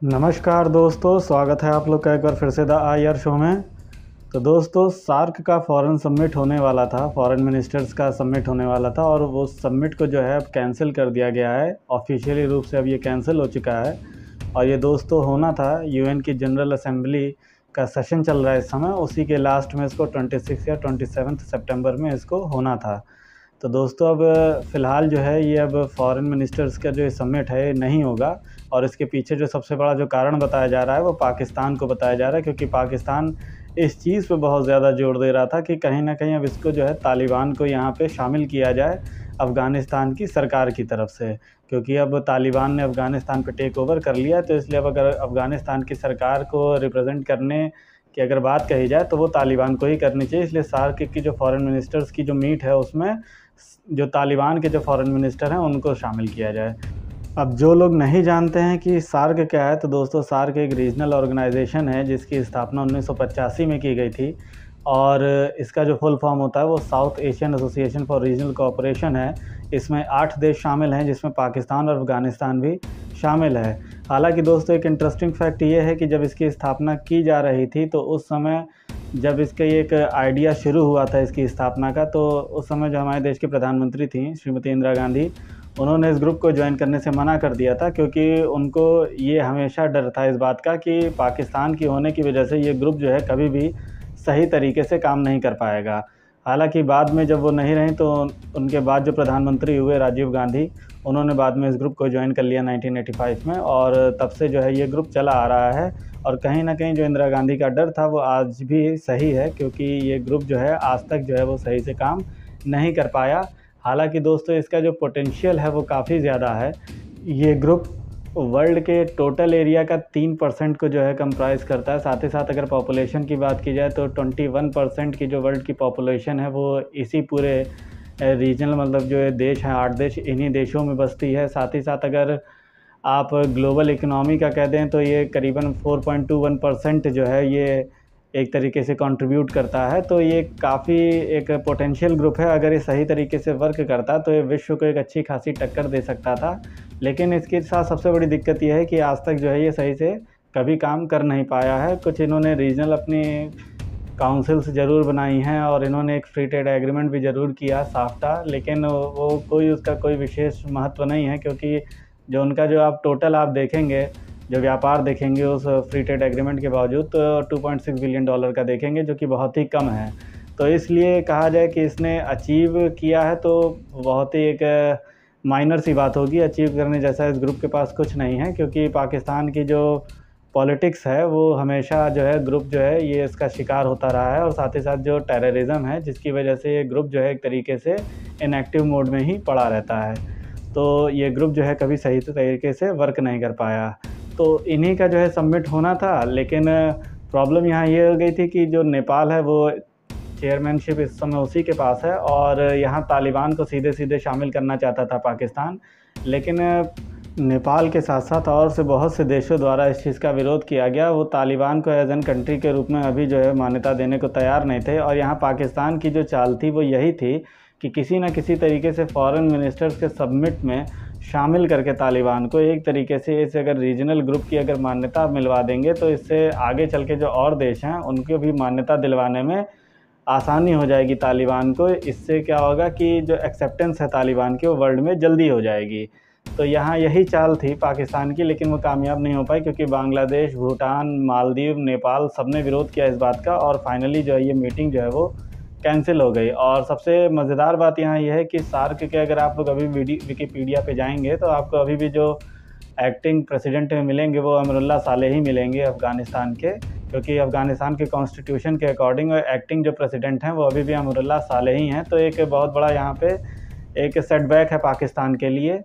नमस्कार दोस्तों, स्वागत है आप लोग का एक बार फिर से द IR शो में। तो दोस्तों, सार्क का फॉरेन समिट होने वाला था, फॉरेन मिनिस्टर्स का समिट होने वाला था और वो समिट को जो है अब कैंसिल कर दिया गया है। ऑफिशियली रूप से अब ये कैंसिल हो चुका है और ये दोस्तों होना था UN की जनरल असेंबली का सेशन चल रहा है इस समय, उसी के लास्ट में इसको 26 या 27 सितंबर में इसको होना था। तो दोस्तों अब फ़िलहाल जो है ये अब फॉरेन मिनिस्टर्स का जो समिट है ये नहीं होगा और इसके पीछे जो सबसे बड़ा जो कारण बताया जा रहा है वो पाकिस्तान को बताया जा रहा है, क्योंकि पाकिस्तान इस चीज़ पे बहुत ज़्यादा जोर दे रहा था कि कहीं ना कहीं अब इसको जो है तालिबान को यहाँ पे शामिल किया जाए अफ़गानिस्तान की सरकार की तरफ से, क्योंकि अब तालिबान ने अफ़गानिस्तान पे टेक ओवर कर लिया। तो इसलिए अब अगर अफ़गानिस्तान की सरकार को रिप्रेजेंट करने की अगर बात कही जाए तो वो तालिबान को ही करनी चाहिए। इसलिए सार्क की जो फॉरेन मिनिस्टर्स की जो मीट है उसमें जो तालिबान के जो फॉरेन मिनिस्टर हैं उनको शामिल किया जाए। अब जो लोग नहीं जानते हैं कि सार्क क्या है, तो दोस्तों सार्क एक रीजनल ऑर्गेनाइजेशन है जिसकी स्थापना 1985 में की गई थी और इसका जो फुल फॉर्म होता है वो south Asian association for regional cooperation है। इसमें 8 देश शामिल हैं जिसमें पाकिस्तान और अफ़गानिस्तान भी शामिल है। हालांकि दोस्तों एक इंटरेस्टिंग फैक्ट ये है कि जब इसकी स्थापना की जा रही थी तो उस समय जब इसका ये एक आइडिया शुरू हुआ था इसकी स्थापना का, तो उस समय जो हमारे देश की प्रधानमंत्री थी श्रीमती इंदिरा गांधी, उन्होंने इस ग्रुप को ज्वाइन करने से मना कर दिया था, क्योंकि उनको ये हमेशा डर था इस बात का कि पाकिस्तान की होने की वजह से ये ग्रुप जो है कभी भी सही तरीके से काम नहीं कर पाएगा। हालांकि बाद में जब वो नहीं रहीं तो उनके बाद जो प्रधानमंत्री हुए राजीव गांधी, उन्होंने बाद में इस ग्रुप को ज्वाइन कर लिया 1985 में और तब से जो है ये ग्रुप चला आ रहा है। और कहीं ना कहीं जो इंदिरा गांधी का डर था वो आज भी सही है, क्योंकि ये ग्रुप जो है आज तक जो है वो सही से काम नहीं कर पाया। हालांकि दोस्तों इसका जो पोटेंशियल है वो काफ़ी ज़्यादा है। ये ग्रुप वर्ल्ड के टोटल एरिया का 3% को जो है कंप्राइज करता है। साथ ही साथ अगर पॉपुलेशन की बात की जाए तो 21% की जो वर्ल्ड की पॉपुलेशन है वो इसी पूरे रीजनल मतलब जो देश हैं 8 देश, इन्हीं देशों में बसती है। साथ ही साथ अगर आप ग्लोबल इकोनॉमी का कह दें तो ये करीबन 4.21% जो है ये एक तरीके से कंट्रीब्यूट करता है। तो ये काफ़ी एक पोटेंशियल ग्रुप है। अगर ये सही तरीके से वर्क करता तो ये विश्व को एक अच्छी खासी टक्कर दे सकता था। लेकिन इसके साथ सबसे बड़ी दिक्कत ये है कि आज तक जो है ये सही से कभी काम कर नहीं पाया है। कुछ इन्होंने रीजनल अपनी काउंसिल्स ज़रूर बनाई हैं और इन्होंने एक फ्री ट्रेड एग्रीमेंट भी ज़रूर किया साफ्टा, लेकिन वो कोई उसका कोई विशेष महत्व नहीं है, क्योंकि जो उनका जो आप टोटल आप देखेंगे, जो व्यापार देखेंगे उस फ्री ट्रेड एग्रीमेंट के बावजूद तो $2.6 बिलियन का देखेंगे, जो कि बहुत ही कम है। तो इसलिए कहा जाए कि इसने अचीव किया है तो बहुत ही एक माइनर सी बात होगी। अचीव करने जैसा इस ग्रुप के पास कुछ नहीं है, क्योंकि पाकिस्तान की जो पॉलिटिक्स है वो हमेशा जो है ग्रुप जो है ये इसका शिकार होता रहा है। और साथ ही साथ जो टेररिज्म है जिसकी वजह से ये ग्रुप जो है एक तरीके से इनएक्टिव मोड में ही पड़ा रहता है। तो ये ग्रुप जो है कभी सही तरीके से वर्क नहीं कर पाया। तो इन्हीं का जो है समिट होना था, लेकिन प्रॉब्लम यहाँ ये हो गई थी कि जो नेपाल है वो चेयरमैनशिप इस समय उसी के पास है और यहाँ तालिबान को सीधे सीधे शामिल करना चाहता था पाकिस्तान। लेकिन नेपाल के साथ साथ और से बहुत से देशों द्वारा इस चीज़ का विरोध किया गया। वो तालिबान को एज एन कंट्री के रूप में अभी जो है मान्यता देने को तैयार नहीं थे। और यहाँ पाकिस्तान की जो चाल थी वो यही थी कि किसी न किसी तरीके से फॉरेन मिनिस्टर्स के सबमिट में शामिल करके तालिबान को एक तरीके से इसे अगर रीजनल ग्रुप की अगर मान्यता मिलवा देंगे तो इससे आगे चल के जो और देश हैं उनको भी मान्यता दिलवाने में आसानी हो जाएगी तालिबान को। इससे क्या होगा कि जो एक्सेप्टेंस है तालिबान की वो वर्ल्ड में जल्दी हो जाएगी। तो यहाँ यही चाल थी पाकिस्तान की, लेकिन वो कामयाब नहीं हो पाई, क्योंकि बांग्लादेश, भूटान, मालदीव, नेपाल सब ने विरोध किया इस बात का और फाइनली जो है ये मीटिंग जो है वो कैंसिल हो गई। और सबसे मज़ेदार बात यहाँ ये है कि सार्क के अगर आप लोग अभी विकीपीडिया पे जाएंगे तो आपको अभी भी जो एक्टिंग प्रेसिडेंट में मिलेंगे वो अमरुल्लाह सालेही मिलेंगे अफ़गानिस्तान के, क्योंकि अफ़गानिस्तान के कॉन्स्टिट्यूशन के अकॉर्डिंग एक्टिंग जो प्रेसिडेंट हैं वो अभी भी अमरुल्लाह सालेही हैं। तो एक बहुत बड़ा यहाँ पे एक सेटबैक है पाकिस्तान के लिए।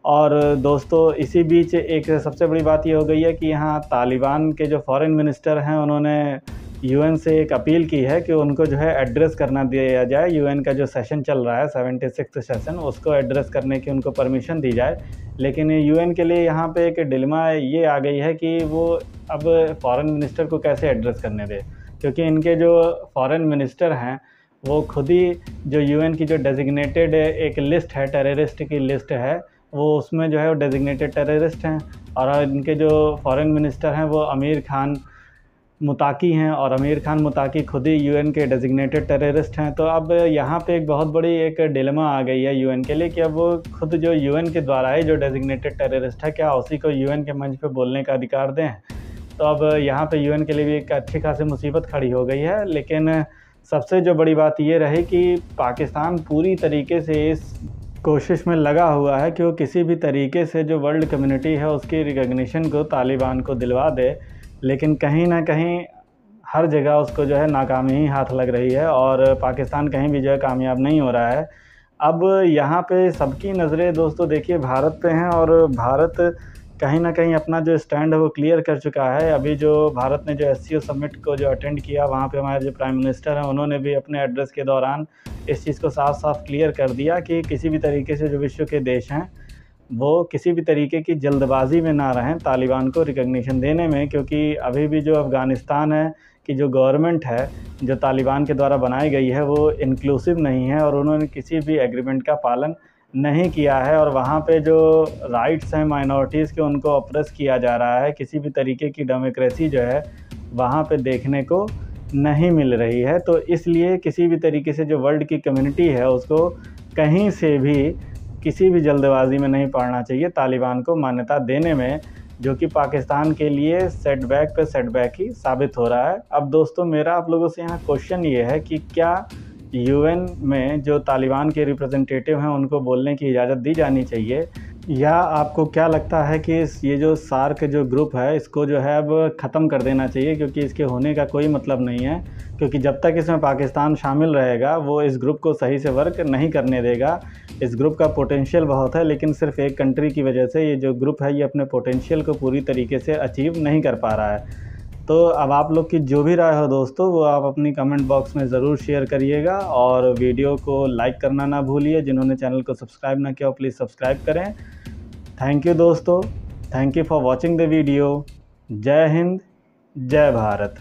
और दोस्तों इसी बीच एक सबसे बड़ी बात ये हो गई है कि यहाँ तालिबान के जो फॉरेन मिनिस्टर हैं उन्होंने UN से एक अपील की है कि उनको जो है एड्रेस करना दिया जाए। UN का जो सेशन चल रहा है 76वां सेशन, उसको एड्रेस करने की उनको परमिशन दी जाए। लेकिन UN के लिए यहाँ पे एक डिलेमा ये आ गई है कि वो अब फॉरेन मिनिस्टर को कैसे एड्रेस करने दे, क्योंकि इनके जो फॉरेन मिनिस्टर हैं वो खुद ही जो UN की जो डेजिग्नेटेड एक लिस्ट है, टेररिस्ट की लिस्ट है, वो उसमें जो है वो डेजिग्नेटेड टेररिस्ट हैं। और इनके जो फॉरेन मिनिस्टर हैं वो आमिर खान मुताकी हैं, और आमिर खान मुताकी खुद ही यूएन के डेजिग्नेटेड टेररिस्ट हैं। तो अब यहाँ पे एक बहुत बड़ी एक डिलेमा आ गई है यूएन के लिए कि अब वो खुद जो यूएन के द्वारा है जो डेजिग्नेटेड टेररिस्ट है, क्या उसी को यूएन के मंच पे बोलने का अधिकार दें। तो अब यहाँ पे यूएन के लिए भी एक अच्छी खासी मुसीबत खड़ी हो गई है। लेकिन सबसे जो बड़ी बात ये रही कि पाकिस्तान पूरी तरीके से इस कोशिश में लगा हुआ है कि वो किसी भी तरीके से जो वर्ल्ड कम्युनिटी है उसकी रिकग्निशन को तालिबान को दिलवा दे, लेकिन कहीं ना कहीं हर जगह उसको जो है नाकामी ही हाथ लग रही है और पाकिस्तान कहीं भी जो है कामयाब नहीं हो रहा है। अब यहाँ पे सबकी नज़रें दोस्तों देखिए भारत पे हैं, और भारत कहीं ना कहीं अपना जो स्टैंड है वो क्लियर कर चुका है। अभी जो भारत ने जो एससीओ समिट को जो अटेंड किया, वहाँ पे हमारे जो प्राइम मिनिस्टर हैं उन्होंने भी अपने एड्रेस के दौरान इस चीज़ को साफ साफ क्लियर कर दिया कि किसी भी तरीके से जो विश्व के देश हैं वो किसी भी तरीके की जल्दबाजी में ना रहें तालिबान को रिकग्निशन देने में, क्योंकि अभी भी जो अफ़गानिस्तान है कि जो गवर्नमेंट है जो तालिबान के द्वारा बनाई गई है वो इंक्लूसिव नहीं है, और उन्होंने किसी भी एग्रीमेंट का पालन नहीं किया है, और वहाँ पे जो राइट्स हैं माइनॉरिटीज़ के उनको ऑप्रेस किया जा रहा है। किसी भी तरीके की डेमोक्रेसी जो है वहाँ पे देखने को नहीं मिल रही है। तो इसलिए किसी भी तरीके से जो वर्ल्ड की कम्युनिटी है उसको कहीं से भी किसी भी जल्दबाजी में नहीं पड़ना चाहिए तालिबान को मान्यता देने में, जो कि पाकिस्तान के लिए सेटबैक पे सेटबैक ही साबित हो रहा है। अब दोस्तों मेरा आप लोगों से यहाँ क्वेश्चन ये है कि क्या यूएन में जो तालिबान के रिप्रेजेंटेटिव हैं उनको बोलने की इजाज़त दी जानी चाहिए, या आपको क्या लगता है कि ये जो सार्क जो ग्रुप है इसको जो है अब ख़त्म कर देना चाहिए, क्योंकि इसके होने का कोई मतलब नहीं है, क्योंकि जब तक इसमें पाकिस्तान शामिल रहेगा वो इस ग्रुप को सही से वर्क नहीं करने देगा। इस ग्रुप का पोटेंशियल बहुत है, लेकिन सिर्फ एक कंट्री की वजह से ये जो ग्रुप है ये अपने पोटेंशियल को पूरी तरीके से अचीव नहीं कर पा रहा है। तो अब आप लोग की जो भी राय हो दोस्तों वो आप अपनी कमेंट बॉक्स में ज़रूर शेयर करिएगा, और वीडियो को लाइक करना ना भूलिए। जिन्होंने चैनल को सब्सक्राइब ना किया हो प्लीज़ सब्सक्राइब करें। थैंक यू दोस्तों, thank you for watching the video. जय हिंद, जय भारत।